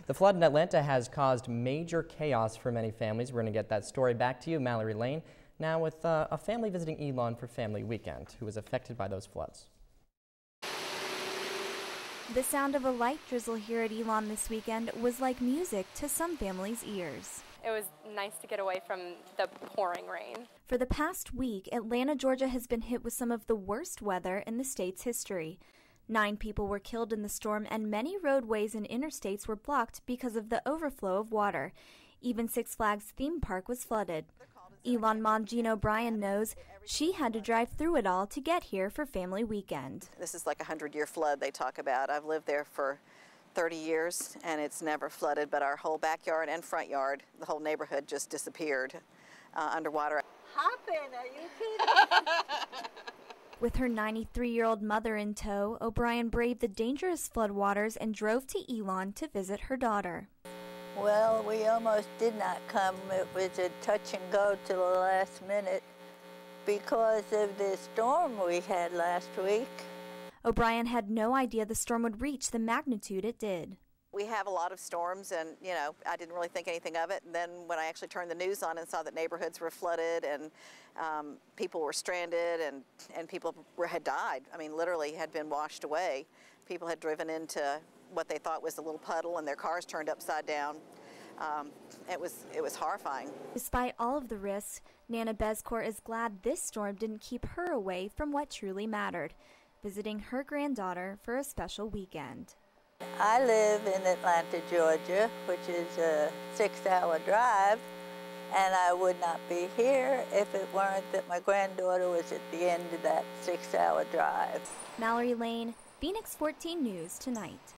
The flood in Atlanta has caused major chaos for many families. We're going to get that story back to you, Mallory Lane, now with a family visiting Elon for family weekend who was affected by those floods. The sound of a light drizzle here at Elon this weekend was like music to some families' ears. It was nice to get away from the pouring rain. For the past week, Atlanta, Georgia has been hit with some of the worst weather in the state's history. 9 people were killed in the storm, and many roadways and interstates were blocked because of the overflow of water. Even Six Flags theme park was flooded. Elon mom Jean O'Brien knows she had to drive through it all to get here for family weekend. This is like a 100-year flood they talk about. I've lived there for 30 years and it's never flooded, but our whole backyard and front yard, the whole neighborhood just disappeared underwater. Hopping, are you kidding? With her 93-year-old mother in tow, O'Brien braved the dangerous floodwaters and drove to Elon to visit her daughter. Well, we almost did not come. It was a touch and go to the last minute because of the storm we had last week. O'Brien had no idea the storm would reach the magnitude it did. We have a lot of storms and, I didn't really think anything of it. And then when I actually turned the news on and saw that neighborhoods were flooded and people were stranded and people had died, I mean, literally had been washed away. People had driven into what they thought was a little puddle and their cars turned upside down. It was horrifying. Despite all of the risks, Nana Bezcourt is glad this storm didn't keep her away from what truly mattered, visiting her granddaughter for a special weekend. I live in Atlanta, Georgia, which is a 6-hour drive, and I would not be here if it weren't that my granddaughter was at the end of that 6-hour drive. Mallory Lane, Phoenix 14 News Tonight.